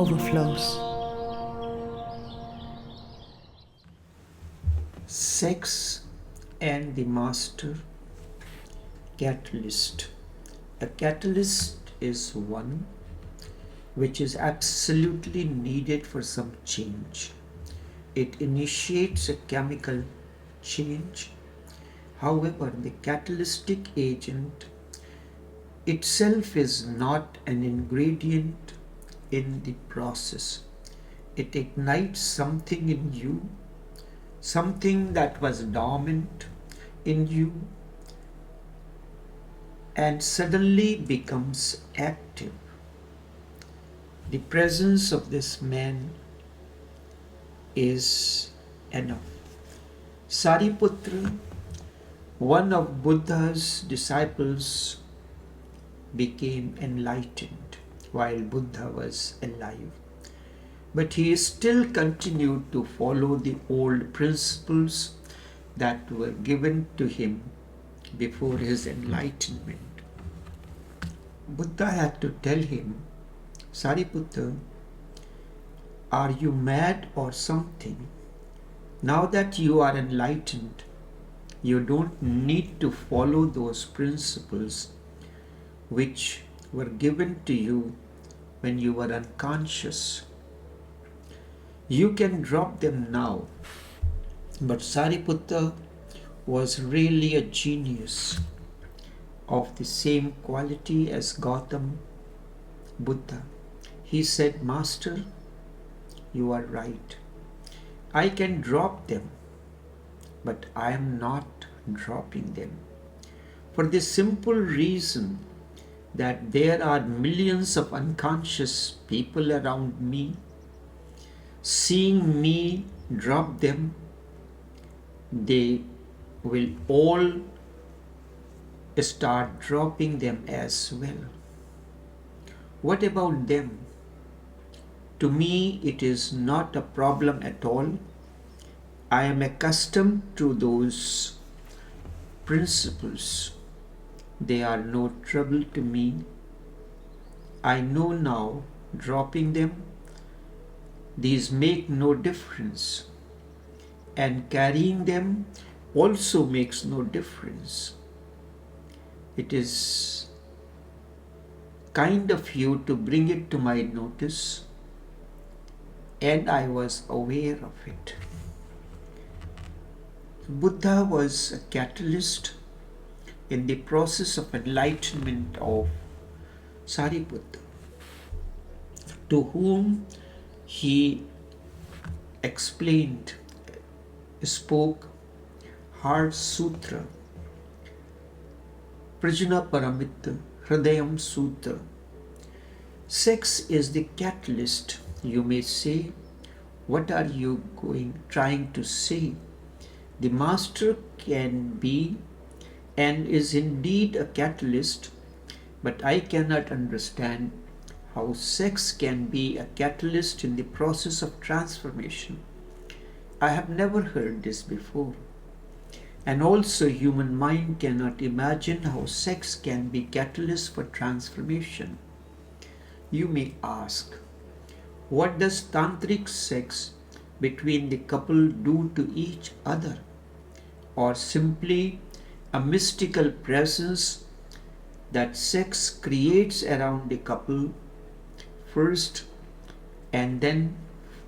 Overflows. Sex and the master catalyst. A catalyst is one which is absolutely needed for some change. It initiates a chemical change. However, the catalytic agent itself is not an ingredient in the process. It ignites something in you, something that was dormant in you, and suddenly becomes active. The presence of this man is enough. Sariputra, one of Buddha's disciples, became enlightened while Buddha was alive. But he still continued to follow the old principles that were given to him before his enlightenment. Buddha had to tell him, Sariputra, are you mad or something? Now that you are enlightened, you don't need to follow those principles which were given to you when you were unconscious. You can drop them now. But Sariputra was really a genius of the same quality as Gautam Buddha. He said, Master, you are right. I can drop them, but I am not dropping them. For the simple reason that there are millions of unconscious people around me. Seeing me drop them, they will all start dropping them as well. What about them? To me, it is not a problem at all. I am accustomed to those principles. They are no trouble to me. I know now, dropping them, these make no difference. And carrying them also makes no difference. It is kind of you to bring it to my notice, and I was aware of it. Buddha was a catalyst in the process of enlightenment of Sariputra, to whom he spoke Heart Sutra, Prajna Paramita, Hridayam Sutra. Sex is the catalyst, you may say. What are you trying to say? The master can be and is indeed a catalyst, but I cannot understand how sex can be a catalyst in the process of transformation. I have never heard this before. And also human mind cannot imagine how sex can be catalyst for transformation. You may ask, what does tantric sex between the couple do to each other? Or simply a mystical presence that sex creates around the couple first and then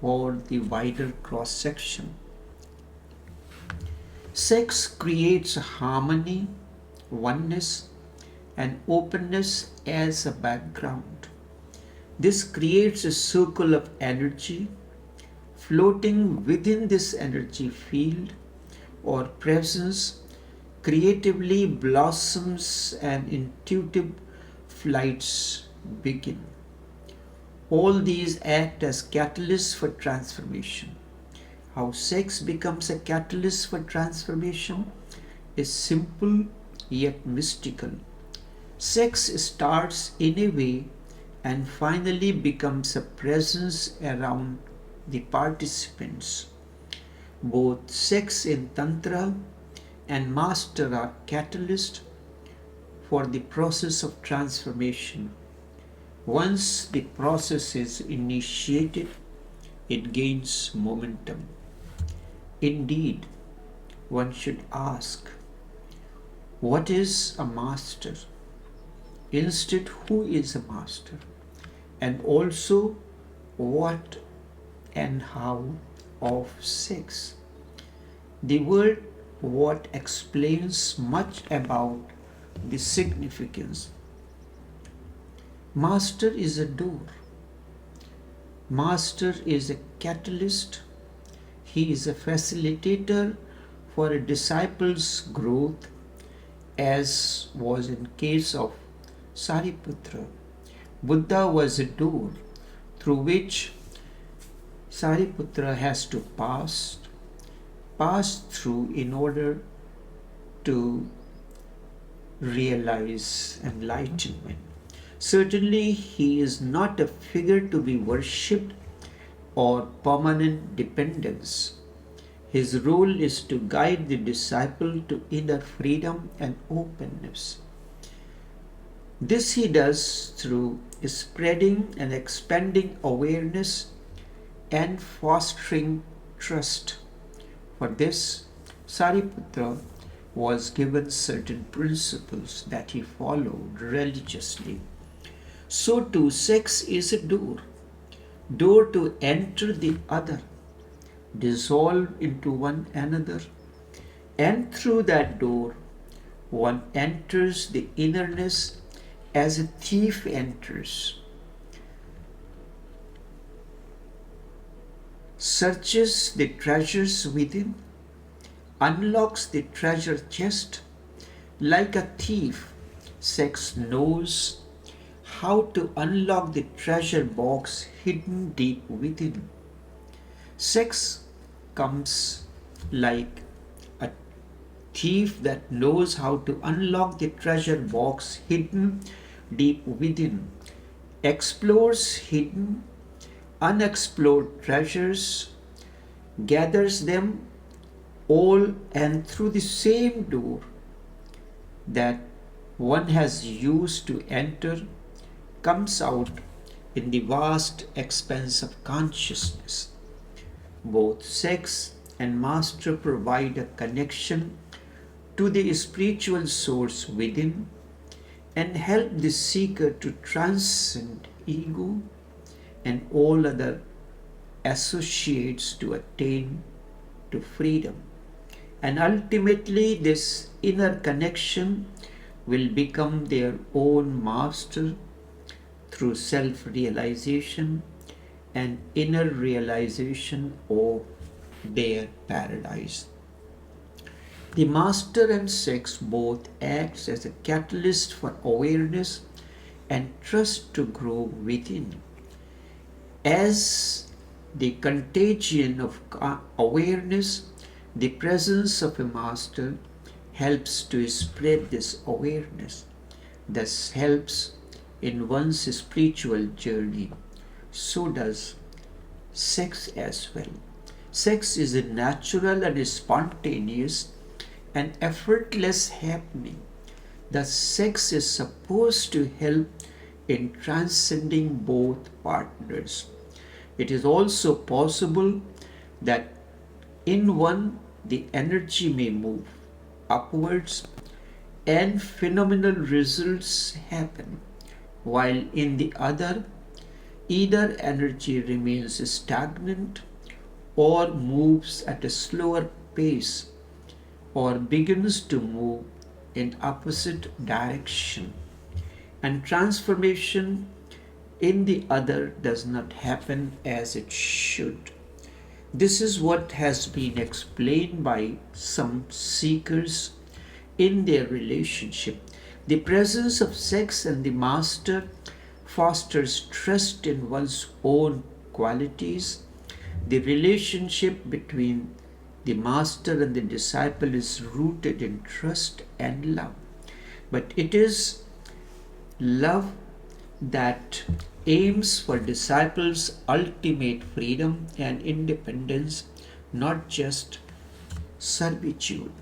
for the wider cross-section. Sex creates harmony, oneness, and openness as a background. This creates a circle of energy. Floating within this energy field or presence creatively blossoms and intuitive flights begin. All these act as catalysts for transformation. How sex becomes a catalyst for transformation is simple yet mystical. Sex starts in a way and finally becomes a presence around the participants. Both sex in Tantra and Master are catalysts for the process of transformation. Once the process is initiated, it gains momentum. Indeed, one should ask, what is a master? Instead, who is a master? And also, what and how of sex? The word what explains much about the significance. Master is a door. Master is a catalyst. He is a facilitator for a disciple's growth, as was in case of Sariputra. Buddha was a door through which Sariputra has to pass through in order to realize enlightenment. Certainly, he is not a figure to be worshipped or permanent dependence. His role is to guide the disciple to inner freedom and openness. This he does through spreading and expanding awareness and fostering trust. For this, Sariputra was given certain principles that he followed religiously. So too, sex is a door to enter the other, dissolve into one another, and through that door, one enters the innerness as a thief enters, searches the treasures within, unlocks the treasure chest. Like a thief, sex knows how to unlock the treasure box hidden deep within. Sex comes like a thief that knows how to unlock the treasure box hidden deep within, explores hidden, unexplored treasures, gathers them all, and through the same door that one has used to enter, comes out in the vast expanse of consciousness. Both sex and master provide a connection to the spiritual source within and help the seeker to transcend ego and all other associates to attain to freedom. And ultimately, this inner connection will become their own master through self-realization and inner realization of their paradise. The master and sex both acts as a catalyst for awareness and trust to grow within. As the contagion of awareness, the presence of a master helps to spread this awareness, thus helps in one's spiritual journey. So does sex as well. Sex is a natural and spontaneous and effortless happening. Thus, sex is supposed to help in transcending both partners. It is also possible that in one the energy may move upwards and phenomenal results happen, while in the other either energy remains stagnant or moves at a slower pace or begins to move in opposite direction, and transformation in the other does not happen as it should. This is what has been explained by some seekers in their relationship. The presence of sex and the master fosters trust in one's own qualities. The relationship between the master and the disciple is rooted in trust and love. But it is love that aims for disciples' ultimate freedom and independence, not just servitude.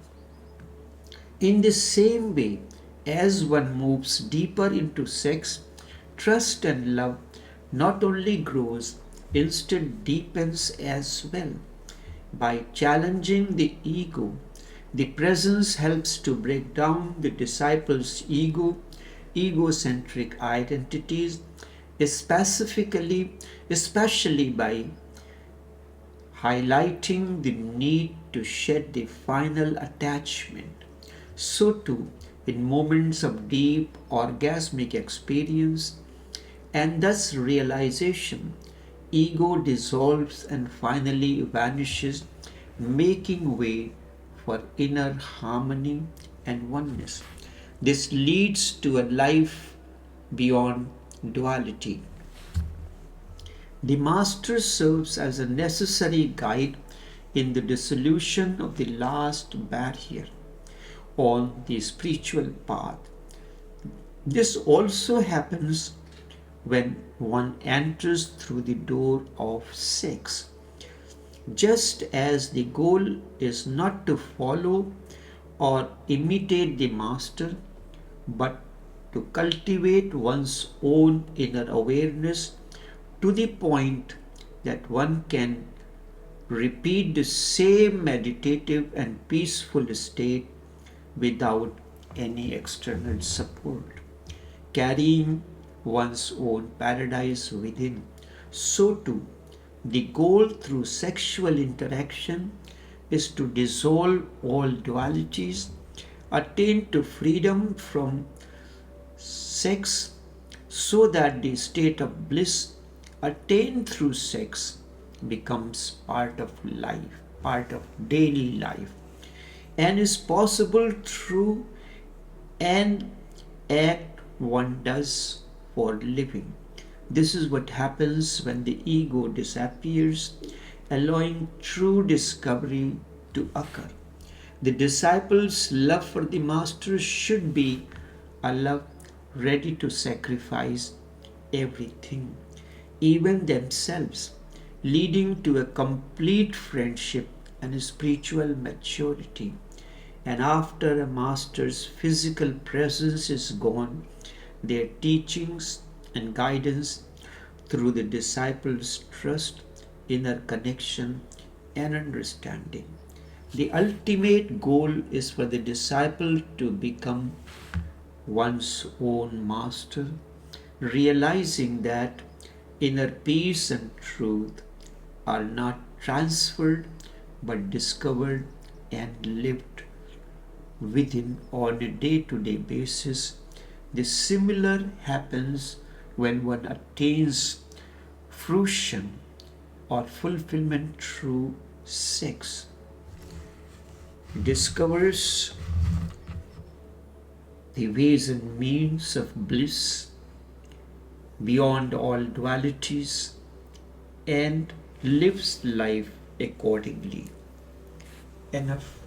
In the same way, as one moves deeper into sex, trust and love not only grows, instead deepens as well. By challenging the ego, the presence helps to break down the disciples' egocentric identities, especially by highlighting the need to shed the final attachment. So too, in moments of deep orgasmic experience and thus realization, ego dissolves and finally vanishes, making way for inner harmony and oneness. This leads to a life beyond duality. The Master serves as a necessary guide in the dissolution of the last barrier on the spiritual path. This also happens when one enters through the door of sex. Just as the goal is not to follow or imitate the Master, but to cultivate one's own inner awareness to the point that one can repeat the same meditative and peaceful state without any external support, carrying one's own paradise within. So too, the goal through sexual interaction is to dissolve all dualities, attain to freedom from sex, so that the state of bliss attained through sex becomes part of life, part of daily life, and is possible through an act one does for living. This is what happens when the ego disappears, allowing true discovery to occur. The disciples' love for the Master should be a love ready to sacrifice everything, even themselves, leading to a complete friendship and a spiritual maturity. And after a Master's physical presence is gone, their teachings and guidance through the disciples' trust, inner connection, and understanding. The ultimate goal is for the disciple to become one's own master, realizing that inner peace and truth are not transferred but discovered and lived within on a day-to-day basis. The similar happens when one attains fruition or fulfillment through sex, discovers the ways and means of bliss beyond all dualities, and lives life accordingly. Enough.